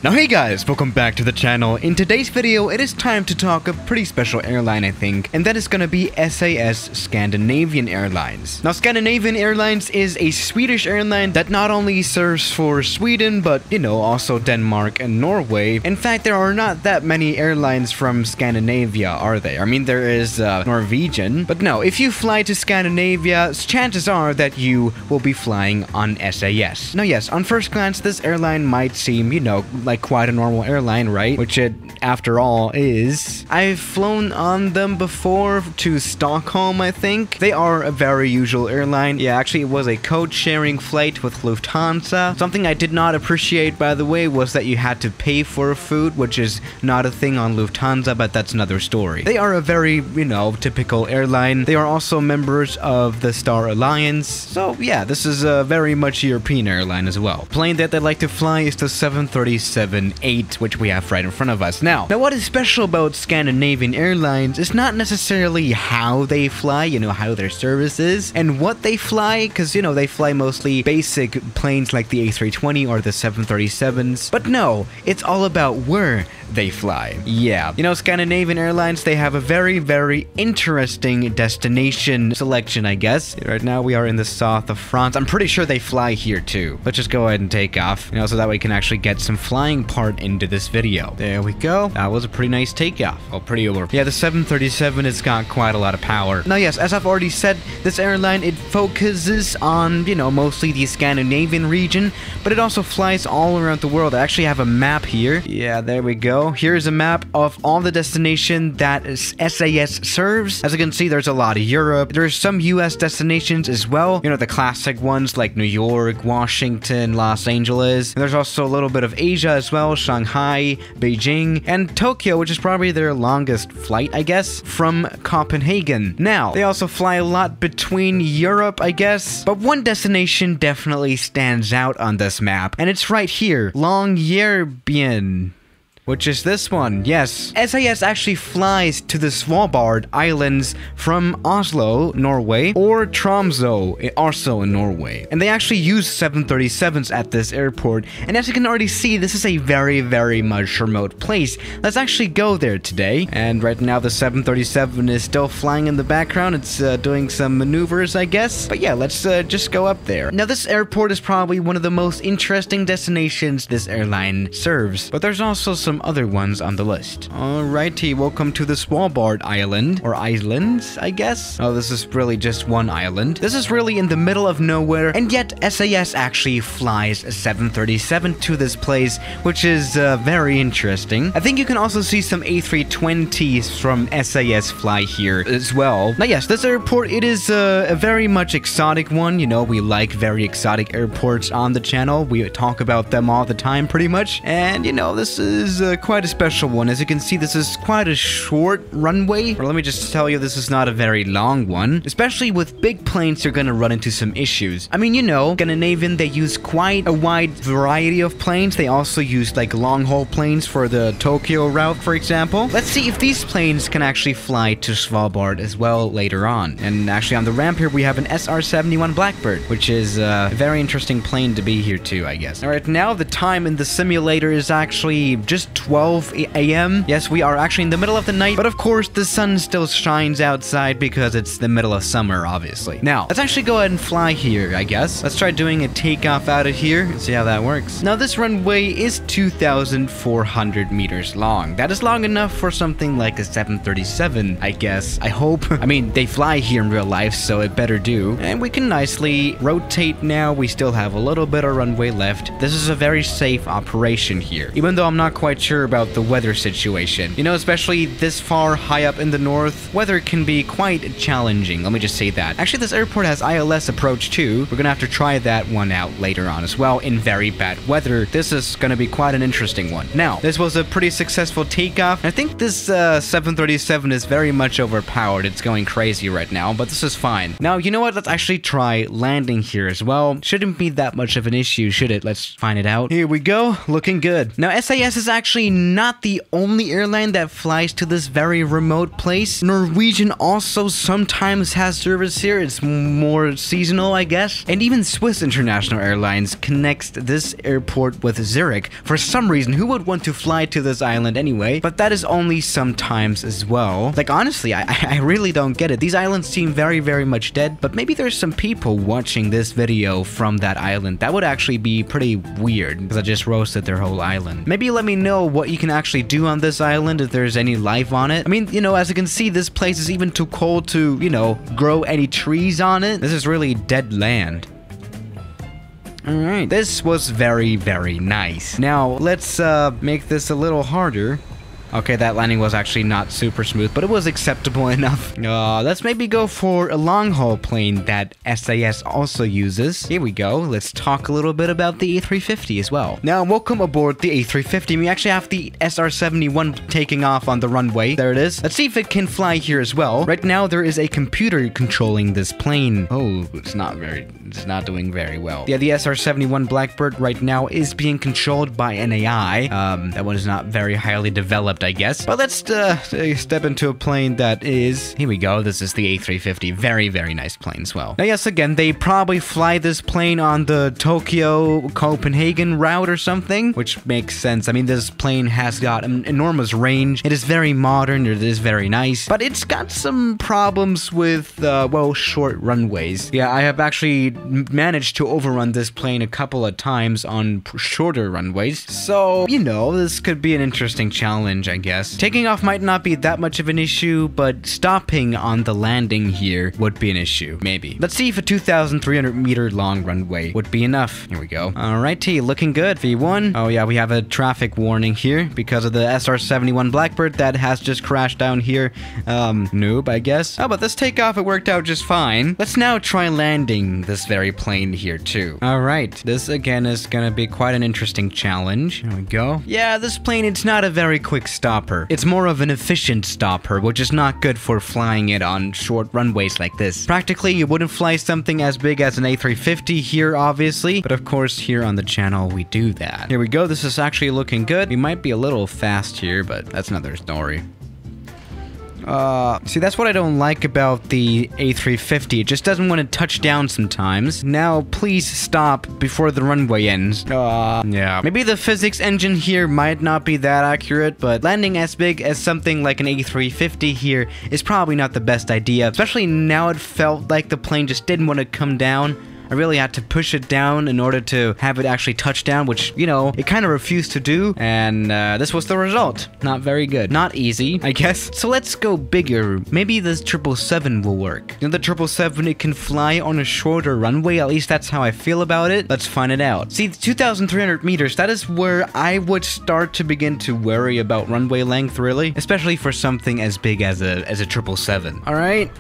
Now hey guys, welcome back to the channel. In today's video, it is time to talk a pretty special airline I think, and that is gonna be SAS Scandinavian Airlines. Now Scandinavian Airlines is a Swedish airline that not only serves for Sweden, but also Denmark and Norway. In fact, there are not that many airlines from Scandinavia, are there? I mean, there is Norwegian, but no, if you fly to Scandinavia, chances are that you will be flying on SAS. Now yes, on first glance, this airline might seem, like quite a normal airline, right? Which it, after all, is. I've flown on them before to Stockholm, I think. They are a very usual airline. Yeah, actually, it was a code-sharing flight with Lufthansa. Something I did not appreciate, by the way, was that you had to pay for food, which is not a thing on Lufthansa, but that's another story. They are a very, typical airline. They are also members of the Star Alliance. So, yeah, this is a very much European airline as well. Plane that they like to fly is the 737-8, which we have right in front of us. Now what is special about Scandinavian Airlines is not necessarily how they fly, how their service is, and what they fly, because, they fly mostly basic planes like the A320 or the 737s, but no, it's all about where they fly. Yeah, Scandinavian Airlines, they have a very, very interesting destination selection, I guess. Right now, we are in the south of France. I'm pretty sure they fly here, too. Let's just go ahead and take off, so that way we can actually get some flying part into this video. There we go. That was a pretty nice takeoff. Oh, pretty over. Yeah, the 737 has got quite a lot of power. Now, yes, as I've already said, this airline, it focuses on, mostly the Scandinavian region, but it also flies all around the world. I actually have a map here. Yeah, there we go. Here's a map of all the destinations that SAS serves. As you can see, there's a lot of Europe. There's some US destinations as well. The classic ones like New York, Washington, Los Angeles. And there's also a little bit of Asia as well, Shanghai, Beijing, and Tokyo, which is probably their longest flight, I guess, from Copenhagen. Now, they also fly a lot between Europe, I guess, but one destination definitely stands out on this map, and it's right here, Longyearbyen. Which is this one, yes. SAS actually flies to the Svalbard Islands from Oslo, Norway, or Tromsø, also in Norway. And they actually use 737s at this airport, and as you can already see, this is a very, very much remote place. Let's actually go there today, and right now the 737 is still flying in the background. It's doing some maneuvers, I guess. But yeah, let's just go up there. Now, this airport is probably one of the most interesting destinations this airline serves, but there's also some other ones on the list. Alrighty, welcome to the Svalbard Island, or islands, I guess. Oh, this is really just one island. This is really in the middle of nowhere, and yet SAS actually flies a 737 to this place, which is very interesting. I think you can also see some A320s from SAS fly here as well. Now yes, this airport, it is a very much exotic one. We like very exotic airports on the channel. We talk about them all the time pretty much, and this is quite a special one. As you can see, this is quite a short runway, or let me just tell you, this is not a very long one. Especially with big planes, you're gonna run into some issues. I mean, Scandinavian, they use quite a wide variety of planes. They also use like long-haul planes for the Tokyo route, for example. Let's see if these planes can actually fly to Svalbard as well later on. And actually on the ramp here, we have an SR-71 Blackbird, which is a very interesting plane to be here too, I guess. All right, now the time in the simulator is actually just 12 a.m. Yes, we are actually in the middle of the night, but of course the sun still shines outside because it's the middle of summer, obviously. Now, let's actually go ahead and fly here, I guess. Let's try doing a takeoff out of here and see how that works. Now, this runway is 2,400 meters long. That is long enough for something like a 737, I guess. I hope. I mean, they fly here in real life, so it better do. And we can nicely rotate now. We still have a little bit of runway left. This is a very safe operation here, even though I'm not quite sure about the weather situation. Especially this far high up in the north, weather can be quite challenging. Let me just say that. Actually, this airport has ILS approach too. We're gonna have to try that one out later on as well in very bad weather. This is gonna be quite an interesting one. Now, this was a pretty successful takeoff. I think this 737 is very much overpowered. It's going crazy right now, but this is fine. Now, you know what? Let's actually try landing here as well. Shouldn't be that much of an issue, should it? Let's find it out. Here we go. Looking good. Now, SAS is actually actually not the only airline that flies to this very remote place. Norwegian also sometimes has service here. It's more seasonal, I guess. And even Swiss International Airlines connects this airport with Zurich. For some reason, who would want to fly to this island anyway? But that is only sometimes as well. Like, honestly, I really don't get it. These islands seem very, very much dead, but maybe there's some people watching this video from that island. That would actually be pretty weird, because I just roasted their whole island. Maybe let me know what you can actually do on this island, if there's any life on it. I mean, you know, as you can see, this place is even too cold to, you know, grow any trees on it. This is really dead land. Alright, this was very, very nice. Now, let's make this a little harder. Okay, that landing was actually not super smooth, but it was acceptable enough. Let's maybe go for a long-haul plane that SAS also uses. Here we go. Let's talk a little bit about the A350 as well. Now, welcome aboard the A350. We actually have the SR-71 taking off on the runway. There it is. Let's see if it can fly here as well. Right now, there is a computer controlling this plane. Oh, it's not doing very well. Yeah, the SR-71 Blackbird right now is being controlled by an AI. That one is not very highly developed, I guess. But let's step into a plane that is... Here we go. This is the A350. Very, very nice plane as well. Now, yes, again, they probably fly this plane on the Tokyo-Copenhagen route or something, which makes sense. I mean, this plane has got an enormous range. It is very modern. It is very nice. But it's got some problems with, well, short runways. Yeah, I have actually managed to overrun this plane a couple of times on shorter runways. So, you know, this could be an interesting challenge, I guess. Taking off might not be that much of an issue, but stopping on the landing here would be an issue. Maybe. Let's see if a 2,300 meter long runway would be enough. Here we go. Alrighty, looking good. V1. Oh yeah, we have a traffic warning here because of the SR-71 Blackbird that has just crashed down here. Noob, I guess. Oh, but this takeoff, it worked out just fine. Let's now try landing this very plane here too. Alright, this again is gonna be quite an interesting challenge. Here we go. Yeah, this plane, it's not a very quick stopper. It's more of an efficient stopper, which is not good for flying it on short runways like this. Practically, you wouldn't fly something as big as an A350 here, obviously, but of course, here on the channel, we do that. Here we go. This is actually looking good. We might be a little fast here, but that's another story. See, that's what I don't like about the A350. It just doesn't want to touch down sometimes. Now, please stop before the runway ends. Yeah. Maybe the physics engine here might not be that accurate, but landing as big as something like an A350 here is probably not the best idea. Especially now it felt like the plane just didn't want to come down. I really had to push it down in order to have it actually touch down, which, you know, it kind of refused to do. And this was the result. Not very good. Not easy, I guess. So let's go bigger. Maybe this 777 will work. You know, the 777, it can fly on a shorter runway. At least that's how I feel about it. Let's find it out. See, 2,300 meters, that is where I would start to begin to worry about runway length, really. Especially for something as big as a 777. All right.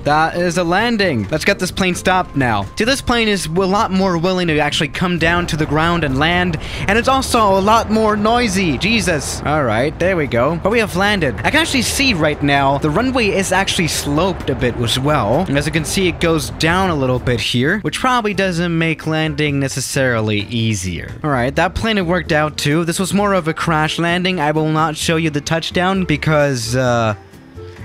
That is a landing. Let's get this plane stopped now. See, this plane is a lot more willing to actually come down to the ground and land, and it's also a lot more noisy. Jesus. All right, there we go. But we have landed. I can actually see right now, the runway is actually sloped a bit as well. And as you can see, it goes down a little bit here, which probably doesn't make landing necessarily easier. All right, that plane had worked out too. This was more of a crash landing. I will not show you the touchdown because,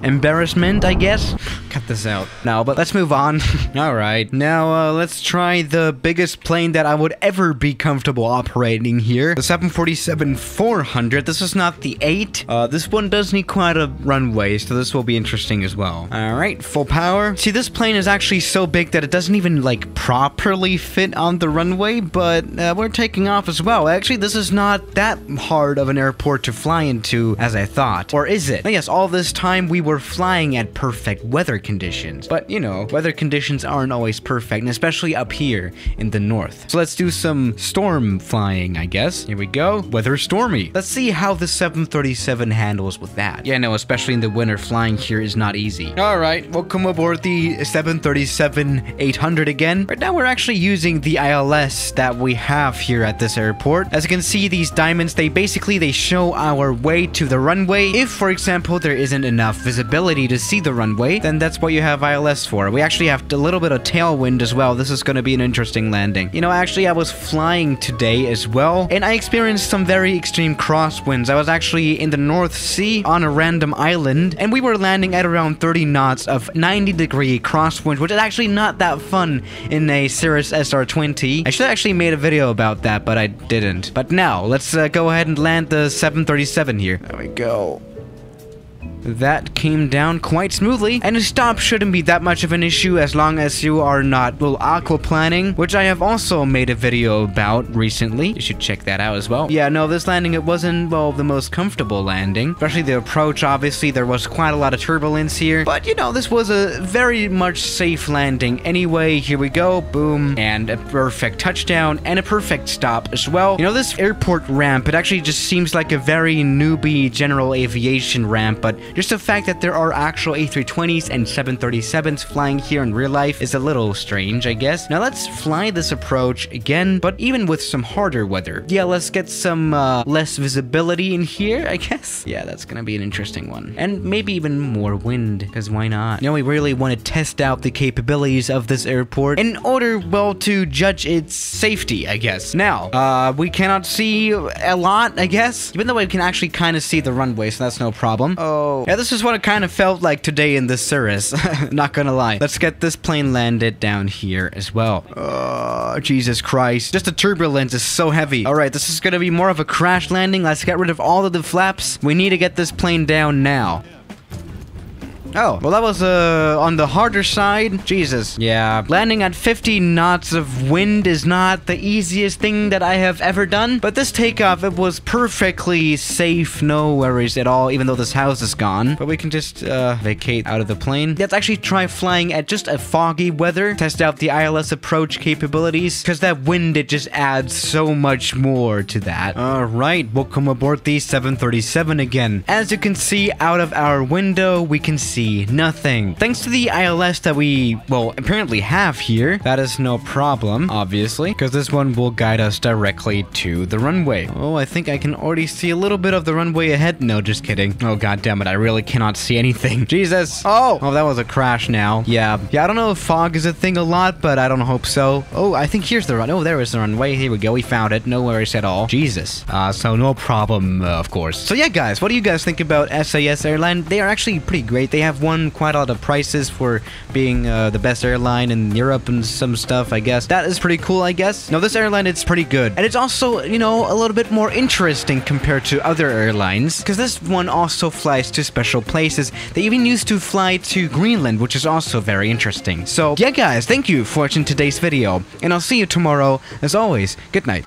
embarrassment, I guess. Cut this out. No, but let's move on. Alright, now let's try the biggest plane that I would ever be comfortable operating here. The 747-400. This is not the 8. This one does need quite a runway, so this will be interesting as well. Alright, full power. See, this plane is actually so big that it doesn't even, like, properly fit on the runway, but we're taking off as well. Actually, this is not that hard of an airport to fly into as I thought. Or is it? Yes, all this time we were flying at perfect weather conditions. But, you know, weather conditions aren't always perfect, and especially up here in the north. So let's do some storm flying, I guess. Here we go. Weather stormy. Let's see how the 737 handles with that. Yeah, no, especially in the winter, flying here is not easy. All right, welcome aboard the 737-800 again. Right now, we're actually using the ILS that we have here at this airport. As you can see, these diamonds, they show our way to the runway. If, for example, there isn't enough visibility visibility to see the runway, then that's what you have ILS for. We actually have a little bit of tailwind as well. This is going to be an interesting landing. You know, actually, I was flying today as well, and I experienced some very extreme crosswinds. I was actually in the North Sea on a random island, and we were landing at around 30 knots of 90-degree crosswinds, which is actually not that fun in a Cirrus SR20. I should have actually made a video about that, but I didn't. But now, let's go ahead and land the 737 here. There we go. That came down quite smoothly, and a stop shouldn't be that much of an issue as long as you are not, well, aquaplaning, which I have also made a video about recently. You should check that out as well. Yeah, no, this landing, it wasn't, well, the most comfortable landing, especially the approach. Obviously, there was quite a lot of turbulence here, but, you know, this was a very much safe landing. Anyway, here we go, boom, and a perfect touchdown, and a perfect stop as well. You know, this airport ramp, it actually just seems like a very newbie general aviation ramp, but just the fact that there are actual A320s and 737s flying here in real life is a little strange, I guess. Now let's fly this approach again, but even with some harder weather. Yeah, let's get some less visibility in here, I guess. Yeah, that's gonna be an interesting one. And maybe even more wind, because why not? You know, we really want to test out the capabilities of this airport in order, well, to judge its safety, I guess. Now, we cannot see a lot, I guess, even though we can actually kind of see the runway, so that's no problem. Oh. Yeah, this is what it kind of felt like today in the Cirrus. Not gonna lie. Let's get this plane landed down here as well. Oh, Jesus Christ. Just the turbulence is so heavy. Alright, this is gonna be more of a crash landing. Let's get rid of all of the flaps. We need to get this plane down now. Oh, well, that was on the harder side. Jesus. Yeah, landing at 50 knots of wind is not the easiest thing that I have ever done. But this takeoff, it was perfectly safe. No worries at all, even though this house is gone. But we can just vacate out of the plane. Let's actually try flying at just a foggy weather. Test out the ILS approach capabilities. Because that wind, it just adds so much more to that. Alright, welcome aboard the 737 again. As you can see out of our window, we can see nothing. Thanks to the ILS that we, well, apparently have here, that is no problem, obviously, because this one will guide us directly to the runway. Oh, I think I can already see a little bit of the runway ahead. No, just kidding. Oh, god damn it, I really cannot see anything. Jesus. Oh, that was a crash now. Yeah, I don't know if fog is a thing a lot, but I don't hope so. Oh, I think here's the run. Oh, there is the runway. Here we go. We found it. No worries at all. Jesus. So no problem, of course. So yeah, guys, what do you guys think about SAS Airline? They are actually pretty great. They have won quite a lot of prizes for being the best airline in Europe and some stuff, I guess. That is pretty cool, I guess. No, this airline, it's pretty good. And it's also, you know, a little bit more interesting compared to other airlines, because this one also flies to special places. They even used to fly to Greenland, which is also very interesting. So yeah, guys, thank you for watching today's video, and I'll see you tomorrow. As always, good night.